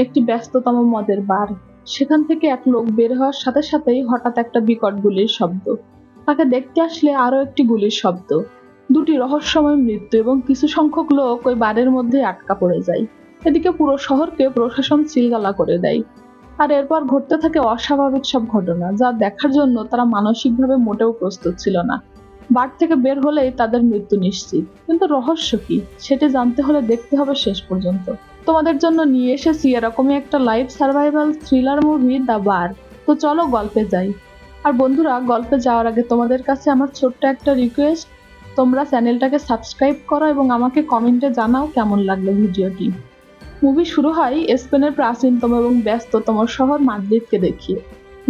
একটি ব্যস্ততম মদের বার। সেখান থেকে এক লোক বের হওয়ার সাথে সাথেই হঠাৎ একটা বিকট গুলির শব্দ। তাকে দেখতে আসলে আরো একটি গুলির শব্দ। দুটি রহস্যময় মৃত্যু এবং কিছু সংখ্যক লোক ওই বারের মধ্যে আটকা পড়ে যায়। এদিকে পুরো শহরকে প্রশাসন সিলগালা করে দেয়। আর এরপর ঘটতে থাকে অস্বাভাবিক সব ঘটনা, যা দেখার জন্য তারা মানসিকভাবে মোটেও প্রস্তুত ছিল না। বার থেকে বের হলেই তাদের মৃত্যু নিশ্চিত, কিন্তু রহস্য কি সেটা জানতে হলে দেখতে হবে শেষ পর্যন্ত। তোমাদের জন্য নিয়ে এসেছি এরকমই একটা live survival thriller movie, the Bar. তো চলো গল্পে যাই। আর বন্ধুরা, গল্পে যাওয়ার আগে তোমাদের কাছে আমার ছোট্ট একটা রিকোয়েস্ট, তোমরা চ্যানেলটাকে সাবস্ক্রাইব করো এবং আমাকে কমেন্টে জানাও কেমন লাগলো ভিডিওটি। মুভি শুরু হয় স্পেনের প্রাচীনতম এবং ব্যস্ততম শহর মাদ্রিদকে দেখিয়ে,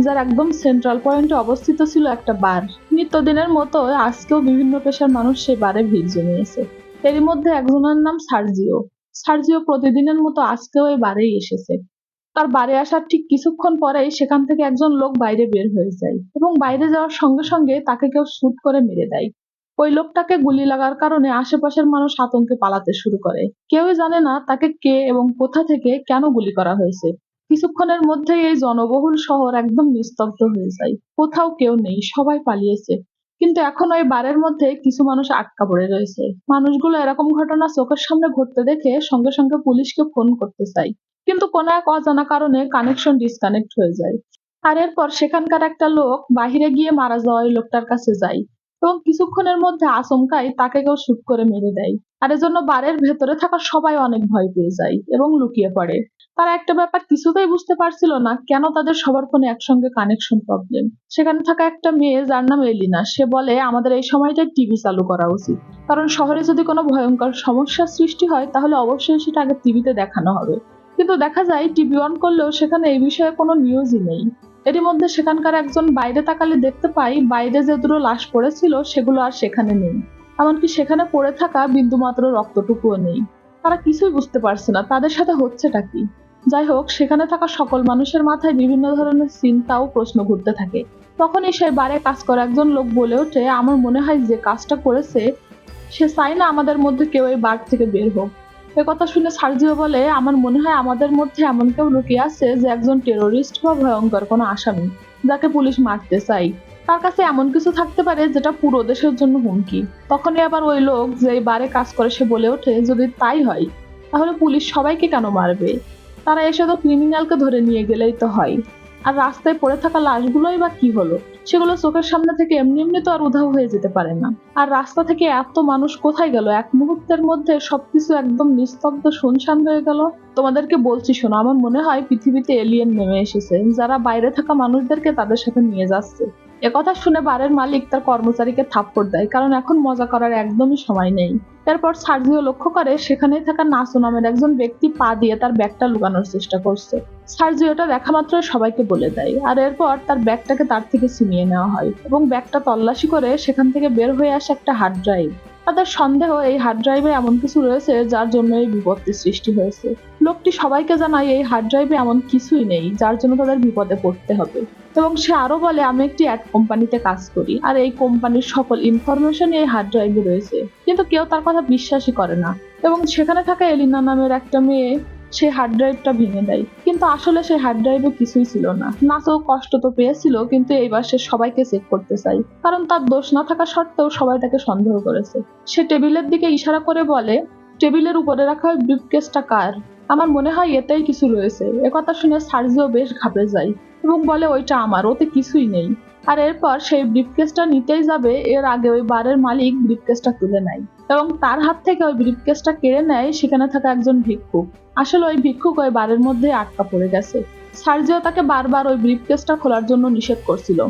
যার একদম সেন্ট্রাল পয়েন্টে অবস্থিত ছিল একটা বার। নিত্যদিনের মতো আজকেও বিভিন্ন পেশার মানুষ সেই বারে ভিড় জমিয়েছে। এরই মধ্যে একজনের নাম সার্জিও। সার্জিও প্রতিদিনের মতো আজকেও এই বারেই এসেছে। তার বাড়ি আসার ঠিক কিছুক্ষণ পরেই সেখান থেকে একজন লোক বাইরে বের হয়ে যায় এবং বাইরে যাওয়ার সঙ্গে সঙ্গে তাকে কেউ শুট করে মেরে দেয়। ওই লোকটাকে গুলি লাগার কারণে আশেপাশের মানুষ আতঙ্কে পালাতে শুরু করে। কেউই জানে না তাকে কে এবং কোথা থেকে কেন গুলি করা হয়েছে। কিছুক্ষণের মধ্যেই এই জনবহুল শহর একদম নিস্তব্ধ হয়ে যায়। কোথাও কেউ নেই, সবাই পালিয়েছে। কিন্তু এখন ওই বারের মধ্যে কিছু মানুষ আটকা পড়ে রয়েছে। মানুষগুলো এরকম ঘটনা চোখের সামনে ঘটতে দেখে সঙ্গে সঙ্গে পুলিশকে ফোন করতে চায়, কিন্তু কোনো এক অজানা কারণে কানেকশন ডিসকানেক্ট হয়ে যায়। আর এরপর সেখানকার একটা লোক বাহিরে গিয়ে মারা যাওয়া ওই লোকটার কাছে যায় এবং কিছুক্ষণের মধ্যে আচমকাই তাকে কেউ শুট করে মেরে দেয়। আর এজন্য বারের ভেতরে থাকা সবাই অনেক ভয় পেয়ে যায় এবং লুকিয়ে পড়ে। তারা একটা ব্যাপার কিছুতেই বুঝতে পারছিল না, কেন তাদের সবার ফোনে একসঙ্গে কানেকশন প্রবলেম। সেখানে থাকা একটা মেয়ে যার নাম এলিনা, সে বলে আমাদের এই সময়টায় টিভি চালু করা উচিত, কারণ শহরে যদি কোনো ভয়ঙ্কর সমস্যার সৃষ্টি হয় তাহলে অবশ্যই সেটা আগে টিভিতে দেখানো হবে। কিন্তু দেখা যায় টিভি অন করলেও সেখানে এই বিষয়ে কোনো নিউজই নেই। এরই মধ্যে সেখানকার একজন বাইরে তাকালে দেখতে পাই বাইরে যে দুটো লাশ পড়েছিল সেগুলো আর সেখানে নেই। এমনকি সেখানে পড়ে থাকা বিন্দুমাত্র রক্তটুকুও নেই। তারা কিছুই বুঝতে পারছে না তাদের সাথে হচ্ছেটা কি। যাই হোক, সেখানে থাকা সকল মানুষের মাথায় বিভিন্ন ধরনের চিন্তা ও প্রশ্ন ঘুরতে থাকে। তখনই সেই বারে কাজ করা একজন লোক বলে ওঠে, আমার মনে হয় যে কাজটা করেছে সে চায় না আমাদের মধ্যে কেউ এই বার থেকে বের হোক। একথা শুনে সার্জিও বলে, আমার মনে হয় আমাদের মধ্যে এমন কেউ লুকিয়ে আছে যে একজন টেরোরিস্ট বা ভয়ঙ্কর কোনো আসামি, যাকে পুলিশ মারতে চায়। তার কাছে এমন কিছু থাকতে পারে যেটা পুরো দেশের জন্য হুমকি। তখনই আবার ওই লোক যে এই বারে কাজ করে সে বলে ওঠে, যদি তাই হয় তাহলে পুলিশ সবাইকে কেন মারবে? তারা এসে তো ক্রিমিনালকে ধরে নিয়ে গেলেই তো হয়। আর রাস্তায় পড়ে থাকা লাশগুলোই বা কি হলো? সেগুলো চোখের সামনে থেকে এমনি এমনি তো আর উধাও হয়ে যেতে পারে না। আর রাস্তা থেকে এত মানুষ কোথায় গেল? এক মুহূর্তের মধ্যে সবকিছু একদম নিস্তব্ধ শুনশান হয়ে গেল। তোমাদেরকে বলছি শোনো, আমার মনে হয় পৃথিবীতে এলিয়েন নেমে এসেছে, যারা বাইরে থাকা মানুষদেরকে তাদের সাথে নিয়ে যাচ্ছে। একথা শুনে বারের মালিক তার কর্মচারীকে থাপ্পড় দেয়, কারণ এখন মজা করার একদমই সময় নেই। এরপর সার্জিও লক্ষ্য করে সেখানেই থাকা নাসু নামের একজন ব্যক্তি পা দিয়ে তার ব্যাগটা লুকানোর চেষ্টা করছে। সার্জিওটা দেখা মাত্রই সবাইকে বলে দেয়, আর এরপর তার ব্যাগটাকে তার থেকে ছিনিয়ে নেওয়া হয় এবং ব্যাগটা তল্লাশি করে সেখান থেকে বের হয়ে আসে একটা হার্ড ড্রাইভ। তাদের সন্দেহ এই হার্ড ড্রাইভে এমন কিছু রয়েছে যার জন্য এই বিপত্তির সৃষ্টি হয়েছে। লোকটি সবাইকে জানায় এই হার্ড ড্রাইভে এমন কিছুই নেই যার জন্য তাদের বিপদে পড়তে হবে, এবং সে আরো বলে আমি একটি অ্যাড কোম্পানিতে কাজ করি আর এই কোম্পানির সকল ইনফরমেশন এই হার্ড ড্রাইভে রয়েছে। কিন্তু কেউ তার কথা বিশ্বাসই করে না এবং সেখানে থাকা এলিনা নামের একটা মেয়ে সেই হার্ড ড্রাইভটা ভেঙে দেয়, কিন্তু আসলে সেই হার্ড ড্রাইভে কিছুই ছিল না। নাচও কষ্ট তো পেয়েছিল, কিন্তু এইবার সে সবাইকে চেক করতে চায়, কারণ তার দোষ না থাকা সত্ত্বেও সবাই তাকে সন্দেহ করেছে। সে টেবিলের দিকে ইশারা করে বলে, টেবিলের উপরে রাখা ওই ব্রিফকেসটা কার? আমার মনে হয় এতেই কিছু রয়েছে। একথা শুনে সার্জিও বেশ ঘাবড়ে যায় এবং বলে ওইটা আমার, ওতে কিছুই নেই। আর এরপর সেই ব্রিফকেসটা নিতেই যাবে, এর আগে ওই বারের মালিক ব্রিফকেসটা তুলে নেয় এবং তার হাত থেকে ওই ব্রিফকেসটা কেড়ে নেয় সেখানে থাকা একজন ভিক্ষুক। আসলে ওই ভিক্ষুক ওই বারের মধ্যে আটকা পড়ে গেছে। সার্জিও তাকে বারবার ওই ব্রিফকেসটা খোলার জন্য নিষেধ করছিল,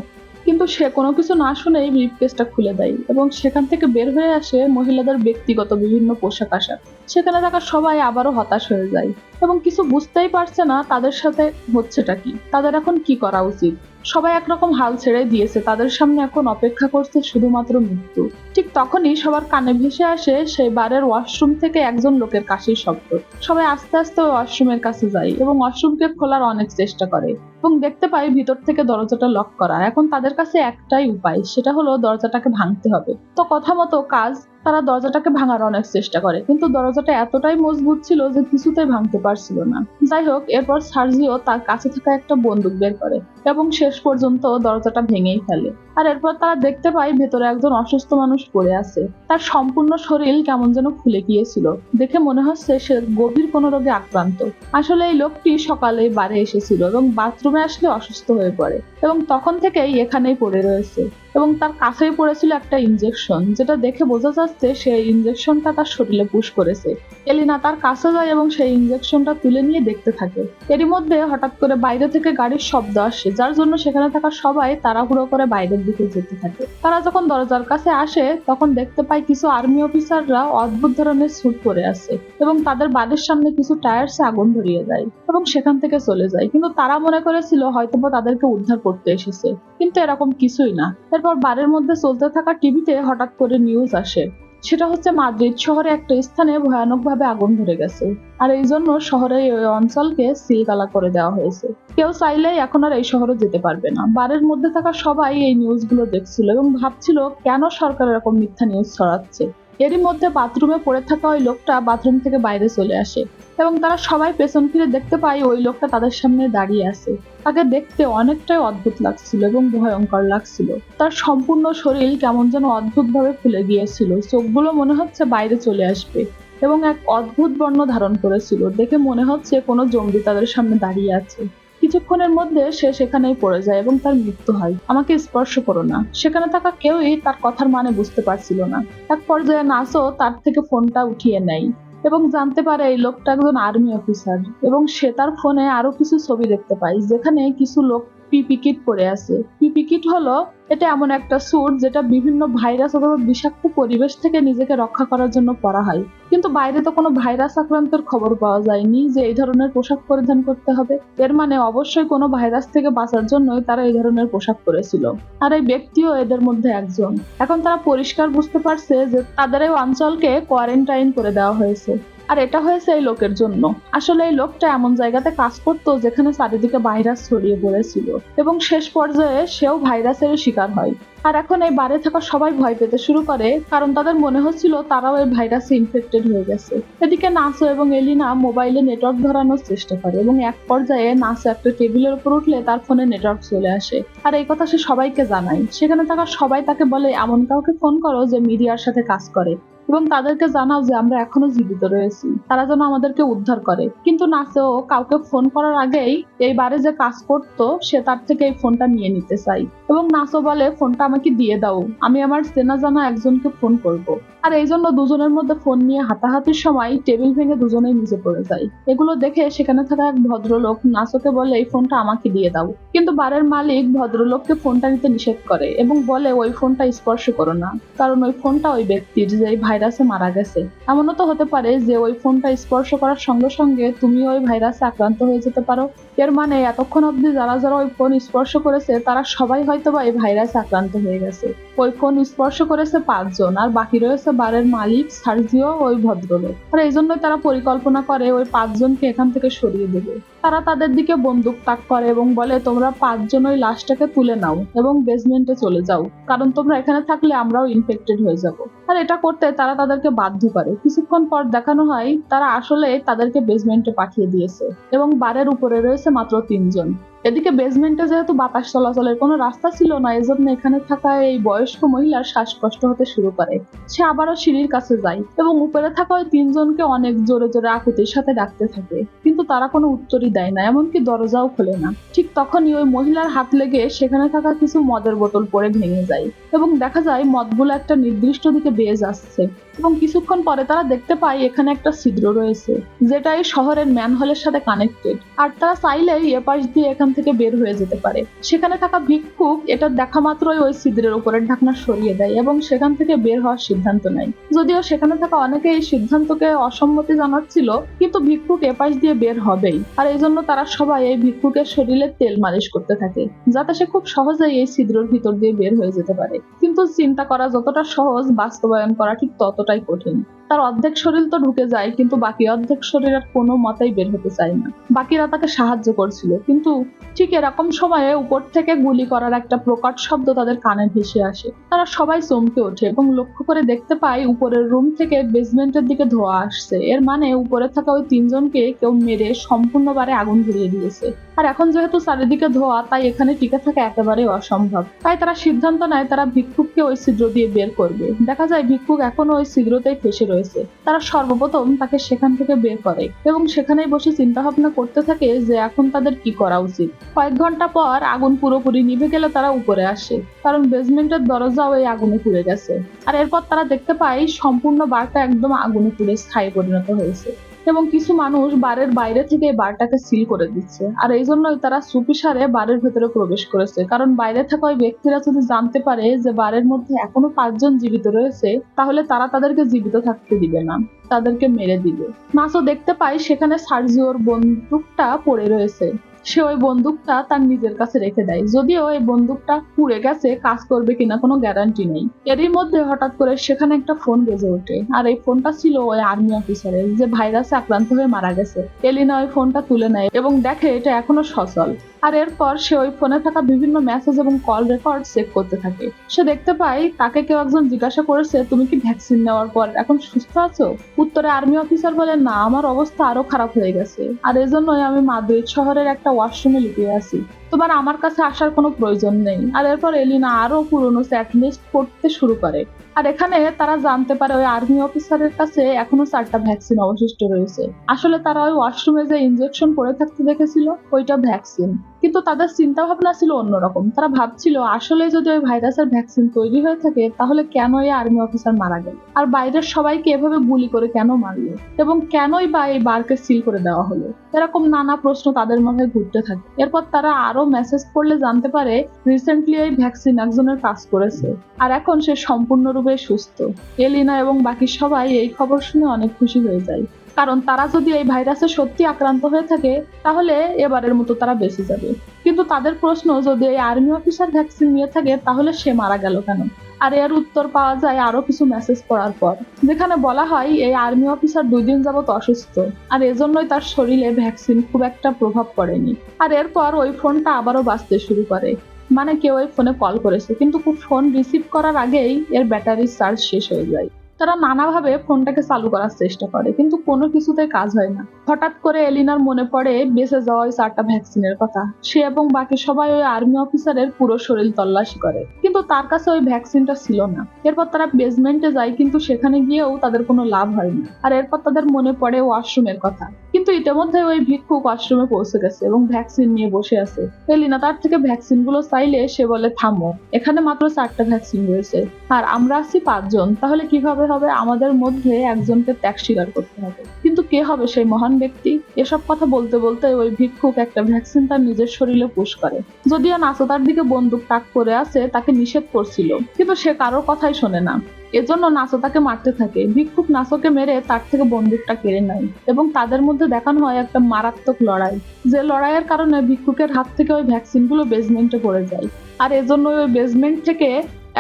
কিন্তু সে কোনো কিছু না শুনেই ব্রিফকেসটা খুলে দেয় এবং সেখান থেকে বের হয়ে আসে মহিলাদের ব্যক্তিগত বিভিন্ন পোশাক আশাক। সেখানে থাকা সবাই আবারও হতাশ হয়ে যায় এবং কিছু বুঝতেই পারছে না তাদের সাথে হচ্ছেটা কি, তাদের এখন কি করা উচিত। সবাই একরকম হাল ছেড়ে দিয়েছে, তাদের সামনে এখন অপেক্ষা করছে শুধুমাত্র মৃত্যু। ঠিক তখনই সবার কানে ভেসে আসে সেই বারের ওয়াশরুম থেকে একজন লোকের কাশির শব্দ। সবাই আস্তে আস্তে ওয়াশরুমের কাছে যায় এবং ওয়াশরুমকে খোলার অনেক চেষ্টা করে এবং দেখতে পাই ভিতর থেকে দরজাটা লক করা। এখন তাদের কাছে একটাই উপায়, সেটা হলো দরজাটাকে ভাঙতে হবে। তো কথা মতো কাজ, তারা দরজাটাকে ভাঙার অনেক চেষ্টা করে, কিন্তু দরজাটা এতটাই মজবুত ছিল যে কিছুতেই ভাঙতে পারছিল না। যাই হোক, এরপর সার্জিও তার কাছে থাকা একটা বন্দুক বের করে এবং শেষ পর্যন্ত দরজাটা ভেঙেই ফেলে। আর এরপর তারা দেখতে পায় ভেতরে একজন অসুস্থ মানুষ পড়ে আছে। তার সম্পূর্ণ শরীর কেমন যেন ফুলে গিয়েছিল, দেখে মনে হচ্ছে সে গভীর কোনো রোগে আক্রান্ত। আসলে এই লোকটি সকালে বাড়ি এসেছিল এবং বাথরুমে আসলে অসুস্থ হয়ে পড়ে এবং তখন থেকেই এখানেই পড়ে রয়েছে। এবং তার কাছেই পড়েছিল একটা ইনজেকশন, যেটা দেখে বোঝা যাচ্ছে সেই ইনজেকশনটা তার শরীরে পুশ করেছে। এলিনা তার কাছে যায় এবং সেই ইনজেকশনটা তুলে নিয়ে দেখতে থাকে। এরই মধ্যে হঠাৎ করে বাইরে থেকে গাড়ির শব্দ আসে, যার জন্য সেখানে থাকা সবাই তাড়াহুড়ো করে বাইরের দিকে যেতে থাকে। তারা যখন দরজার কাছে আসে তখন দেখতে পায় কিছু আর্মি অফিসাররা অদ্ভুত ধরনের স্যুট পরে আছে এবং তাদের বাড়ির সামনে কিছু টায়ার্সে আগুন ধরিয়ে দেয় এবং সেখান থেকে চলে যায়। কিন্তু তারা মনে করেছিল হয়তোবা তাদেরকে উদ্ধার করতে এসেছে, কিন্তু এরকম কিছুই না। এরপর বাড়ির মধ্যে চলতে থাকা টিভিতে হঠাৎ করে নিউজ আসে। সেটা হচ্ছে মাদ্রিদ শহরে একটা স্থানে ভয়ানকভাবে আগুন ধরে গেছে, আর এই জন্য শহরে ওই অঞ্চলকে সিলগালা করে দেওয়া হয়েছে। কেউ চাইলেই এখন আর এই শহরে যেতে পারবে না। বাড়ির মধ্যে থাকা সবাই এই নিউজগুলো দেখছিল এবং ভাবছিল কেন সরকার এরকম মিথ্যা নিউজ ছড়াচ্ছে। এরই মধ্যে বাথরুমে পড়ে থাকা ওই লোকটা বাথরুম থেকে বাইরে চলে আসে এবং তারা সবাই পেছন ফিরে দেখতে পায় ওই লোকটা তাদের সামনে দাঁড়িয়ে আছে। তাকে দেখতে অনেকটাই অদ্ভুত লাগছিল এবং ভয়ঙ্কর লাগছিল। তার সম্পূর্ণ শরীর কেমন যেন অদ্ভুত ভাবে ফুলে গিয়েছিল, চোখগুলো মনে হচ্ছে বাইরে চলে আসবে এবং এক অদ্ভুত বর্ণ ধারণ করেছিল। দেখে মনে হচ্ছে কোনো জঙ্গি তাদের সামনে দাঁড়িয়ে আছে। কিছুক্ষণের মধ্যে সে সেখানেই পড়ে যায় এবং তার মৃত্যু হয়। আমাকে স্পর্শ করো না। সেখানে থাকা কেউই তার কথার মানে বুঝতে পারছিল না। এক পর্যায়ে নাসো তার থেকে ফোনটা উঠিয়ে নেয় এবং জানতে পারে এই লোকটা একজন আর্মি অফিসার এবং সে তার ফোনে আরো কিছু ছবি দেখতে পায় যেখানে কিছু লোক পিপি কিট পরে আছে। পিপি কিট হলো এটা এমন একটা স্যুট যেটা বিভিন্ন ভাইরাস অথবা বিষাক্ত পরিবেশ থেকে নিজেকে রক্ষা করার জন্য পরা হয়, কিন্তু বাইরে তো কোনো ভাইরাস আক্রান্তের খবর পাওয়া যায়নি যে এই ধরনের পোশাক পরিধান করতে হবে। এর মানে অবশ্যই কোনো ভাইরাস থেকে বাঁচার জন্যই তারা এই ধরনের পোশাক পরেছিল, আর এই ব্যক্তিও এদের মধ্যে একজন। এখন তারা পরিষ্কার বুঝতে পারছে যে তাদের এই অঞ্চলকে কোয়ারেন্টাইন করে দেওয়া হয়েছে, আর এটা হয়েছে এই লোকের জন্য। আসলে এই লোকটা এমন জায়গাতে কাজ করতো যেখানে চারিদিকে ভাইরাস ছড়িয়ে পড়েছিল এবং শেষ পর্যায়ে সেও ভাইরাসের শিকার হয়। আর এখন এই বাড়ি থাকা সবাই ভয় পেতে শুরু করে, কারণ তাদের মনে হচ্ছিল তারাও এই ভাইরাসে ইনফেক্টেড হয়ে গেছে। এদিকে নাসো এবং এলিনা মোবাইলে নেটওয়ার্ক ধরানোর চেষ্টা করে এবং এক পর্যায়ে নাসো একটা টেবিলের উপর উঠলে তার ফোনে নেটওয়ার্ক চলে আসে, আর এই কথা সে সবাইকে জানায়। সেখানে থাকা সবাই তাকে বলে এমন কাউকে ফোন করো যে মিডিয়ার সাথে কাজ করে এবং তাদেরকে জানাও যে আমরা এখনো জীবিত রয়েছি, তারা যেন আমাদেরকে উদ্ধার করে। কিন্তু নাসেও কাউকে ফোন করার আগেই এই বারে যে কাজ করতো সে তার থেকে এই ফোনটা নিয়ে নিতে চাই এবং নাসো বলে ফোনটা আমাকে দিয়ে দাও, আমি আমার চেনা জানা একজনকে ফোন করব। আর এই জন্য দুজনের মধ্যে ফোন নিয়ে হাতাহাতির সময় টেবিল ভেঙে দুজনেই নিচে পড়ে যায়। এগুলো দেখে সেখানে থাকা এক ভদ্রলোক নাসোকে বলে এই ফোনটা আমাকে দিয়ে দাও, কিন্তু বারের মালিক ভদ্রলোককে ফোনটা নিতে নিষেধ করে এবং বলে ওই ফোনটা স্পর্শ করো না, কারণ ওই ফোনটা ওই ব্যক্তির যে ভাইরাসে মারা গেছে। এমনও তো হতে পারে যে ওই ফোনটা স্পর্শ করার সঙ্গে সঙ্গে তুমি ওই ভাইরাসে আক্রান্ত হয়ে যেতে পারো। এর মানে এতক্ষণ অব্দি যারা যারা ওই ফোন স্পর্শ করেছে তারা সবাই হয়তোবা এই ভাইরাসে আক্রান্ত হয়ে গেছে। ওই ফোন স্পর্শ করেছে 5 জন, আর বাকি রয়েছে বারের মালিক, সার্জিও, ওই ভদ্রলোক। আর এই জন্যই তারা পরিকল্পনা করে ওই 5 জনকে এখান থেকে সরিয়ে দেবে। তারা তাদের দিকে বন্দুক তাক করে এবং বলে তোমরা 5 জন ওই লাশটাকে তুলে নাও এবং বেসমেন্টে চলে যাও, কারণ তোমরা এখানে থাকলে আমরাও ইনফেক্টেড হয়ে যাব। আর এটা করতে তারা তাদেরকে বাধ্য করে। কিছুক্ষণ পর দেখানো হয় তারা আসলে তাদেরকে বেসমেন্টে পাঠিয়ে দিয়েছে এবং বারের উপরে রয়েছে মাত্র 3 জন। এদিকে বেসমেন্টে যেহেতু বাতাস চলাচলের কোনো রাস্তা ছিল না, এজন্য এখানে থাকা এই বয়স্ক মহিলার শ্বাসকষ্ট হতে শুরু করে। সে আবারও সিঁড়ির কাছে যায় এবং উপরে থাকা ওই 3 জনকে অনেক জোরে জোরে আকুতির সাথে ডাকতে থাকে, কিন্তু তারা কোনো উত্তরই দেয় না, এমনকি দরজাও খোলে না। ঠিক তখনই ওই মহিলার হাত লেগে সেখানে থাকা কিছু মদের বোতল পড়ে ভেঙে যায় এবং দেখা যায় মদগুলো একটা নির্দিষ্ট দিকে বেয়ে যাচ্ছে এবং কিছুক্ষণ পরে তারা দেখতে পায় এখানে একটা ছিদ্র রয়েছে যেটা এই শহরের ম্যানহোলের সাথে কানেক্টেড, আর তারা চাইলেই এপাশ দিয়ে এখান থেকে বের হয়ে যেতে পারে। সেখানে থাকা ভিক্ষুক এটা দেখা মাত্রই ওই ছিদ্রের উপরের ঢাকনা সরিয়ে দেয় এবং সেখান থেকে বের হওয়ার সিদ্ধান্ত নেয়। যদিও সেখানে থাকা অনেকে এই সিদ্ধান্তকে অসম্মতি জানাচ্ছিল, কিন্তু ভিক্ষুক এপাশ দিয়ে বের হবেই, আর এই জন্য তারা সবাই এই ভিক্ষুকের শরীরে তেল মালিশ করতে থাকে যাতে সে খুব সহজেই এই ছিদ্রের ভিতর দিয়ে বের হয়ে যেতে পারে। কিন্তু চিন্তা করা যতটা সহজ, বাস্তবায়ন করা ঠিক ততটাই কঠিন। তার অর্ধেক শরীর তো ঢুকে যায়, কিন্তু বাকি অর্ধেক শরীর আর কোনো মতেই বের হতে চায় না। বাকিরা তাকে সাহায্য করছিল, কিন্তু ঠিক এরকম সময়ে উপর থেকে গুলি করার একটা প্রকট শব্দ তাদের কানে ভেসে আসে। তারা সবাই চমকে ওঠে এবং লক্ষ্য করে দেখতে পায় উপরের রুম থেকে বেসমেন্টের দিকে ধোঁয়া আসছে। এর মানে উপরে থাকা ওই তিনজনকে কেউ মেরে সম্পূর্ণভাবে আগুন ধরিয়ে দিয়েছে। আর এখন যেহেতু চারিদিকে ধোঁয়া, তাই এখানে টিকে থাকা একেবারেই অসম্ভব। তাই তারা সিদ্ধান্ত নেয় তারা ভিক্ষুককে ওই ছিদ্র দিয়ে বের করবে। দেখা যায় ভিক্ষুক এখনো ওই ছিদ্রতেই ফেসে রয়েছে। তারা সর্বপ্রথম তাকে সেখান থেকে বের করে এবং সেখানেই বসে চিন্তা ভাবনা করতে থাকে যে এখন তাদের কি করা উচিত। কয়েক ঘন্টা পর আগুন পুরোপুরি নিভে গেলে তারা উপরে আসে, কারণ বেসমেন্টের দরজাও এই আগুনে পুড়ে গেছে। আর এরপর তারা দেখতে পায় সম্পূর্ণ বারটা একদম আগুনে পুড়ে ছাই পরিণত হয়েছে এবং কিছু মানুষ বারের বাইরে থেকে বারটাকে সিল করে দিচ্ছে। আর এই জন্যই তারা চুপিসারে বারের ভেতরে প্রবেশ করেছে, কারণ বাইরে থাকা ওই ব্যক্তিরা যদি জানতে পারে যে বারের মধ্যে এখনো 5 জন জীবিত রয়েছে, তাহলে তারা তাদেরকে জীবিত থাকতে দিবে না, তাদেরকে মেরে দিবে। নাসো দেখতে পায় সেখানে সার্জিওর বন্দুকটা পড়ে রয়েছে। সে ওই বন্দুকটা তার নিজের কাছে রেখে দেয়, যদিও এই বন্দুকটা পুড়ে গেছে, কাজ করবে কিনা কোনো গ্যারান্টি নেই। এরই মধ্যে হঠাৎ করে সেখানে একটা ফোন বেজে ওঠে, আর এই ফোনটা ছিল ওই আর্মি অফিসারের, যে ভাইরাসে আক্রান্ত হয়ে মারা গেছে। এলিনা ওই ফোনটা তুলে নেয় এবং দেখে এটা এখনো সচল। আর এরপর সে ওই ফোনে থাকা বিভিন্ন মেসেজ এবং কল রেকর্ড চেক করতে থাকে। সে দেখতে পায় তাকে কেউ একজন জিজ্ঞাসা করেছে, তুমি কি ভ্যাকসিন নেওয়ার পর এখন সুস্থ আছো? উত্তরে আর্মি অফিসার বলে, না, আমার অবস্থা আরো খারাপ হয়ে গেছে, আর এজন্যই আমি মাদ্রিদ শহরের একটা ওয়াশরুমে লুকিয়ে আছি। তোমার আমার কাছে আসার কোনো প্রয়োজন নেই। আর এরপর এলিনা আরো পুরনো চ্যাট লিস্ট পড়তে শুরু করে। আর এখানে তারা জানতে পারে ওই আর্মি অফিসারের কাছে এখনো 4টা ভ্যাকসিন অবশিষ্ট রয়েছে। আসলে তারা ওই ওয়াশরুমে যে ইনজেকশন পড়ে থাকতে দেখেছিল, ওইটা ভ্যাকসিন। কিন্তু তাদের চিন্তা ভাবনা ছিল অন্যরকম। তারা ভাবছিল আসলে যদি ওই ভাইরাসের ভ্যাকসিন তৈরি হয়ে থাকে, তাহলে কেন এই আর্মি অফিসার মারা গেল, আর বাইরের সবাইকে এভাবে গুলি করে কেন মারলো, এবং কেনই বা এই বারকে সিল করে দেওয়া হলো। এরকম নানা প্রশ্ন তাদের মাথায় ঘুরতে থাকে। এরপর তারা আরো মেসেজ পড়লে জানতে পারে রিসেন্টলি এই ভ্যাকসিন একজনের কাজ করেছে, আর এখন সে সম্পূর্ণরূপে সুস্থ। এলিনা এবং বাকি সবাই এই খবর শুনে অনেক খুশি হয়ে যায়, কারণ তারা যদি এই ভাইরাসে সত্যি আক্রান্ত হয়ে থাকে, তাহলে এবারের মতো তারা বেঁচে যাবে। কিন্তু তাদের প্রশ্ন, যদি এই আর্মি অফিসার ভ্যাকসিন নিয়ে থাকে, তাহলে সে মারা গেল কেন? আর এর উত্তর পাওয়া যায় আরো কিছু মেসেজ পড়ার পর, যেখানে বলা হয় এই আর্মি অফিসার 2 দিন যাবত অসুস্থ, আর এজন্যই তার শরীরে ভ্যাকসিন খুব একটা প্রভাব পড়েনি। আর এরপর ওই ফোনটা আবারও বাজতে শুরু করে, মানে কেউ ওই ফোনে কল করেছে, কিন্তু ফোন রিসিভ করার আগেই এর ব্যাটারি চার্জ শেষ হয়ে যায়। তারা নানাভাবে ফোনটাকে চালু করার চেষ্টা করে, কিন্তু কোনো কিছুতে কাজ হয় না। হঠাৎ করে এলিনার মনে পড়ে বেঁচে যাওয়া ওই 4টা ভ্যাকসিনের কথা। সে এবং বাকি সবাই ওই আর্মি অফিসারের পুরো শরীর তল্লাশি করে, কিন্তু তার কাছে ওই ভ্যাকসিনটা ছিল না। এরপর তারা বেসমেন্টে যায়, কিন্তু সেখানে গিয়েও তাদের কোনো লাভ হয় না। আর এরপর তাদের মনে পড়ে ওয়াশরুমের কথা, কিন্তু ইতিমধ্যে ওই ভিক্ষুক ওয়াশরুমে পৌঁছে গেছে এবং ভ্যাকসিন নিয়ে বসে আছে। এলিনা তার থেকে ভ্যাকসিন গুলো চাইলে সে বলে, থামো, এখানে মাত্র 4টা ভ্যাকসিন রয়েছে, আর আমরা আছি 5 জন, তাহলে কিভাবে হবে? আমাদের মধ্যে একজনকে ত্যাগ স্বীকার করতে হবে। কিন্তু কে হবে সেই মহান ব্যক্তি? এসব কথা বলতে বলতে ওই ভিক্ষুক একটা ভ্যাকসিন তার নিজের শরীরে পুশ করে। যদিও নাসো তার দিকে বন্দুক তাক করে আছে, তাকে নিষেধ করছিল, কিন্তু সে কারোর কথাই শোনে না। এজন্য নাসো তাকে মারতে থাকে। ভিক্ষুক নাসোকে মেরে তার থেকে বন্দুকটা কেড়ে নেয় এবং তাদের মধ্যে দেখানো হয় একটা মারাত্মক লড়াই, যে লড়াইয়ের কারণে ভিক্ষুকের হাত থেকে ওই ভ্যাকসিনগুলো বেসমেন্টে পড়ে যায়। আর এজন্য ওই বেসমেন্ট থেকে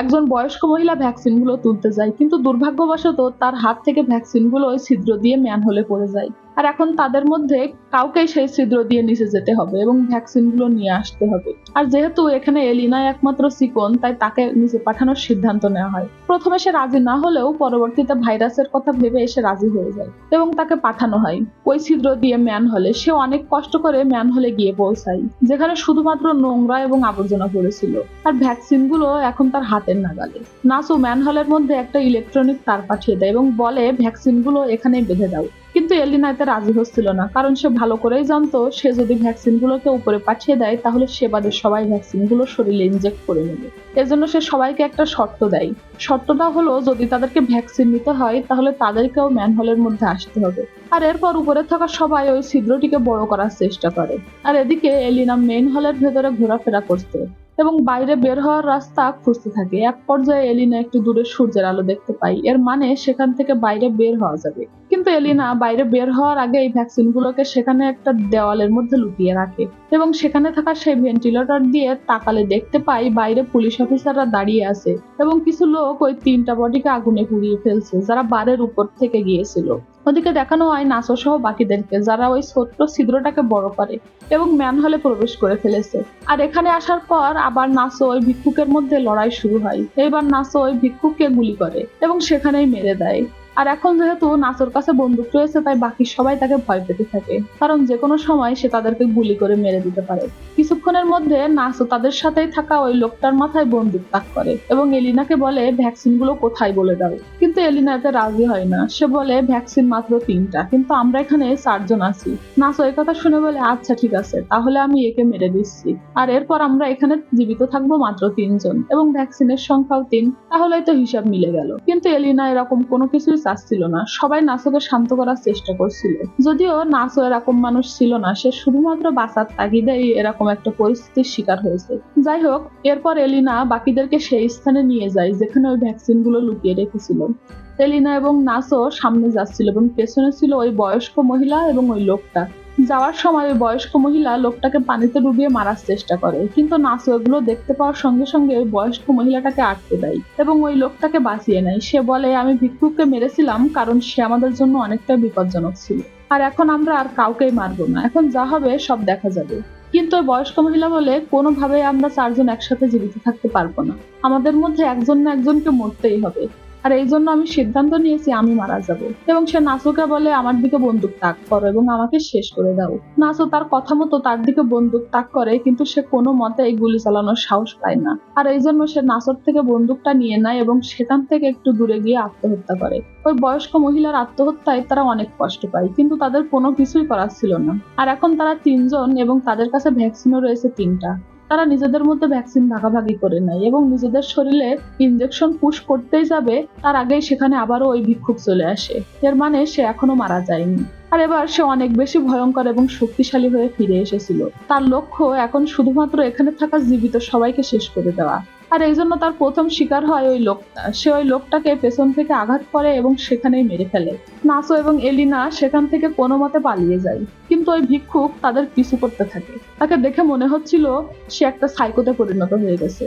একজন বয়স্ক মহিলা ভ্যাকসিনগুলো তুলতে যায়, কিন্তু দুর্ভাগ্যবশত তার হাত থেকে ভ্যাকসিনগুলো ওই ছিদ্র দিয়ে ম্যানহোলে পড়ে যায়। আর এখন তাদের মধ্যে কাউকেই সেই ছিদ্র দিয়ে নিচে যেতে হবে এবং ভ্যাকসিনগুলো নিয়ে আসতে হবে। আর যেহেতু এখানে এলিনাই একমাত্র চিকন, তাই তাকে নিচে পাঠানোর সিদ্ধান্ত নেওয়া হয়। প্রথমে সে রাজি না হলেও পরবর্তীতে ভাইরাসের কথা ভেবে এসে রাজি হয়ে যায় এবং তাকে পাঠানো হয় ওই ছিদ্র দিয়ে ম্যানহোলে। সে অনেক কষ্ট করে ম্যানহোলে গিয়ে পৌঁছায়, যেখানে শুধুমাত্র নোংরা এবং আবর্জনা পড়েছিল, আর ভ্যাকসিনগুলো এখন তার হাতের নাগালে। নাসো ম্যানহোলের মধ্যে একটা ইলেকট্রনিক তার পাঠিয়ে দেয় এবং বলে ভ্যাকসিনগুলো এখানেই বেঁধে দাও। কিন্তু এলিনা এতে রাজি হচ্ছিল না, কারণ সে ভালো করেই জানতো সে যদি ভ্যাকসিনগুলোকে উপরে পাঠিয়ে দেয়, তাহলে সে বাদে সবাই ভ্যাকসিনগুলো শরীরে ইনজেক্ট করে নেবে। এজন্য সে সবাইকে একটা শর্ত দেয়। শর্তটা হলো, যদি তাদেরকে ভ্যাকসিন নিতে হয়, তাহলে তাদেরকেও ম্যানহোলের মধ্যে আসতে হবে। আর এরপর উপরে থাকা সবাই ওই ছিদ্রটিকে বড় করার চেষ্টা করে। আর এদিকে এলিনা মেইন হলের ভেতরে ঘোরাফেরা করতে এবং বাইরে বের হওয়ার রাস্তা খুঁজতে থাকে। এক পর্যায়ে এলিনা একটু দূরে সূর্যের আলো দেখতে পায়, এর মানে সেখান থেকে বাইরে বের হওয়া যাবে। কিন্তু এলিনা বাইরে বের হওয়ার আগে এই ভ্যাকসিন গুলোকে সেখানে একটা দেওয়ালের মধ্যে লুকিয়ে রাখে এবং সেখানে থাকা সেই ভেন্টিলেটর দিয়ে তাকালে দেখতে পাই বাইরে পুলিশ অফিসাররা দাঁড়িয়ে আছে এবং কিছু লোক ওই 3টা বডিকে আগুনে পুড়িয়ে ফেলছে যারা বারের উপর থেকে গিয়েছিল। ওদিকে দেখানো হয় নাসো সহ বাকিদেরকে, যারা ওই ছোট্ট ছিদ্রটাকে বড় করে এবং ম্যানহলে প্রবেশ করে ফেলেছে। আর এখানে আসার পর আবার নাসো ওই ভিক্ষুকের মধ্যে লড়াই শুরু হয়। এবার নাসো ওই ভিক্ষুককে গুলি করে এবং সেখানেই মেরে দেয়। আর এখন যেহেতু নাসোর কাছে বন্দুক রয়েছে তাই বাকি সবাই তাকে ভয় পেতে থাকে, কারণ যে কোনো সময় সে তাদেরকে গুলি করে মেরে দিতে পারে। কিছুক্ষণের মধ্যে নাসো তাদের সাথেই থাকা ওই লোকটার মাথায় বন্দুক তাক করে এবং এলিনাকে বলে ভ্যাকসিন গুলো কোথায় বলে দাও। কিন্তু এলিনা এতে রাজি হয় না। সে বলে ভ্যাকসিন মাত্র 3টা, কিন্তু আমরা এখানে 4 জন আছি। নাসো এই কথা শুনে বলে আচ্ছা ঠিক আছে, তাহলে আমি একে মেরে দিচ্ছি, আর এরপর আমরা এখানে জীবিত থাকবো মাত্র 3 জন এবং ভ্যাকসিনের সংখ্যাও 3, তাহলেই তো হিসাব মিলে গেল। কিন্তু এলিনা এরকম কোনো কিছুই চাচ্ছিল না। সবাই নাসোকে শান্ত করার চেষ্টা করছিল, যদিও নাসো এরকম মানুষ ছিল না, সে শুধুমাত্র বাঁচার তাগিদেই এরকম একটা পরিস্থিতির শিকার হয়েছে। যাই হোক, এরপর এলিনা বাকিদেরকে সেই স্থানে নিয়ে যায় যেখানে ওই ভ্যাকসিন গুলো লুকিয়ে রেখেছিল। এলিনা এবং নাসো সামনে যাচ্ছিল এবং পেছনে ছিল ওই বয়স্ক মহিলা এবং ওই লোকটা। যাওয়ার সময় ওই বয়স্ক মহিলা লোকটাকে পানিতে ডুবিয়ে মারার চেষ্টা করে, কিন্তু নাসো এগুলো দেখতে পাওয়ার সঙ্গে সঙ্গে ওই বয়স্ক মহিলাটাকে আটকে দেয় এবং ওই লোকটাকে বাঁচিয়ে নেয়। সে বলে আমি ভিক্ষুককে মেরেছিলাম কারণ সে আমাদের জন্য অনেকটা বিপজ্জনক ছিল, আর এখন আমরা আর কাউকেই মারবো না, এখন যা হবে সব দেখা যাবে। কিন্তু ওই বয়স্ক মহিলা বলে কোনোভাবে আমরা 4 জন একসাথে জীবিত থাকতে পারবো না, আমাদের মধ্যে একজন না একজনকে মরতেই হবে, আর এই জন্য আমি সিদ্ধান্ত নিয়েছি আমি মারা যাব। এবং সে নাসুকে বলে আমার দিকে বন্দুক তাক করো এবং আমাকে শেষ করে দাও। নাসু তার কথা মতো তার দিকে বন্দুক তাক করে, কিন্তু সে কোনো মতে এই গুলি চালানোর সাহস পায় না, আর এই জন্য সে নাসুর থেকে বন্দুকটা নিয়ে নেয় এবং সেখান থেকে একটু দূরে গিয়ে আত্মহত্যা করে। ওই বয়স্ক মহিলার আত্মহত্যায় তারা অনেক কষ্ট পায়, কিন্তু তাদের কোনো কিছুই করার ছিল না। আর এখন তারা 3 জন এবং তাদের কাছে ভ্যাকসিনও রয়েছে 3টা। তারা নিজেদের মধ্যে ভ্যাকসিন ভাগাভাগি করে নেয় এবং নিজেদের শরীরে ইনজেকশন পুশ করতেই যাবে তার আগেই সেখানে আবারও ওই ভিক্ষুক চলে আসে। এর মানে সে এখনো মারা যায়নি, আর এবার সে অনেক বেশি ভয়ঙ্কর এবং শক্তিশালী হয়ে ফিরে এসেছিল। তার লক্ষ্য এখন শুধুমাত্র এখানে থাকা জীবিত সবাইকে শেষ করে দেওয়া। আর এই জন্য তার প্রথম শিকার হয় ওই লোকটা। সে ওই লোকটাকে পেছন থেকে আঘাত করে এবং সেখানেই মেরে ফেলে। নাসো এবং এলিনা সেখান থেকে কোনো মতে পালিয়ে যায়, কিন্তু ওই ভিক্ষুক তাদের পিছু করতে থাকে। তাকে দেখে মনে হচ্ছিল সে একটা সাইকোতে পরিণত হয়ে গেছে।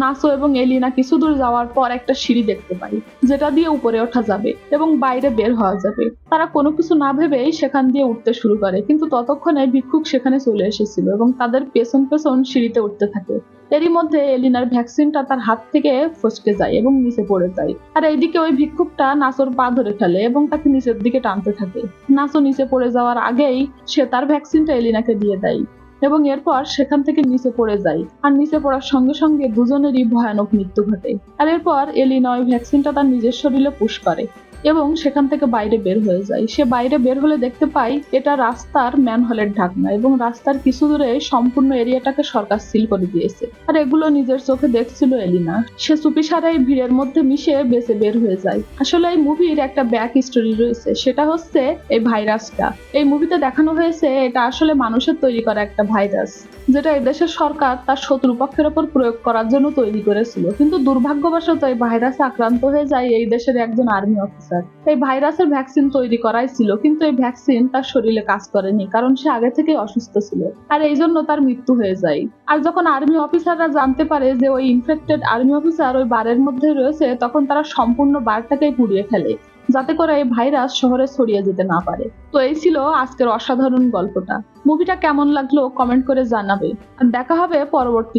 নাসো এবং এলিনা কিছু দূর যাওয়ার পর একটা সিঁড়ি দেখতে পাই যেটা দিয়ে উপরে ওঠা যাবে এবং বাইরে বের হওয়া যাবে। তারা কোনো কিছু না ভেবেই সেখান দিয়ে উঠতে শুরু করে, কিন্তু ততক্ষণে ভিক্ষুক সেখানে চলে এসেছিল এবং তাদের পেছন পেছন সিঁড়িতে উঠতে থাকে। এরই মধ্যে এলিনার ভ্যাকসিনটা তার হাত থেকে ফসকে যায় এবং নিচে পড়ে যায়, আর এইদিকে ওই ভিক্ষুকটা নাসোর পা ধরে ফেলে এবং তাকে নিচের দিকে টানতে থাকে। নাসো নিচে পড়ে যাওয়ার আগেই সে তার ভ্যাকসিনটা এলিনাকে দিয়ে দেয় এবং এরপর সেখান থেকে নিচে পড়ে যায়, আর নিচে পড়ার সঙ্গে সঙ্গে দুজনেরই ভয়ানক মৃত্যু ঘটে। আর এরপর এলিনা ওই ভ্যাকসিনটা তার নিজের শরীরে পুশ করে এবং সেখান থেকে বাইরে বের হয়ে যায়। সে বাইরে বের হলে দেখতে পাই এটা রাস্তার ম্যানহোলের ঢাকনা এবং রাস্তার কিছু দূরে সম্পূর্ণ এরিয়াটাকে সরকার সিল করে দিয়েছে, আর এগুলো নিজের চোখে দেখছিল এলিনা। সে চুপিসারে এই ভিড়ের মধ্যে মিশে বেঁচে বের হয়ে যায়। আসলে এই মুভির একটা ব্যাক স্টোরি রয়েছে, সেটা হচ্ছে এই ভাইরাসটা। এই মুভিতে দেখানো হয়েছে এটা আসলে মানুষের তৈরি করা একটা ভাইরাস, যেটা এদেশের সরকার তার শত্রুপক্ষের উপর প্রয়োগ করার জন্য তৈরি করেছিল, কিন্তু দুর্ভাগ্যবশত এই ভাইরাসে আক্রান্ত হয়ে যায় এই দেশের একজন আর্মি অফিসার। এই ভাইরাসের ভ্যাকসিন তৈরি করাই ছিল, কিন্তু এই ভ্যাকসিন তার শরীরে কাজ করেনি কারণ সে আগে থেকেই অসুস্থ ছিল, আর এই জন্য তার মৃত্যু হয়ে যায়। আর যখন আর্মি অফিসাররা জানতে পারে যে ওই ইনফেক্টেড আর্মি অফিসার ওই বারের মধ্যে রয়েছে, তখন তারা সম্পূর্ণ বারটাকেই পুড়িয়ে ফেলে যাতে করে এই ভাইরাস শহরে ছড়িয়ে যেতে না পারে। তো এই ছিল আজকের অসাধারণ গল্পটা। মুভিটা কেমন লাগলো কমেন্ট করে জানাবে, আর দেখা হবে পরবর্তী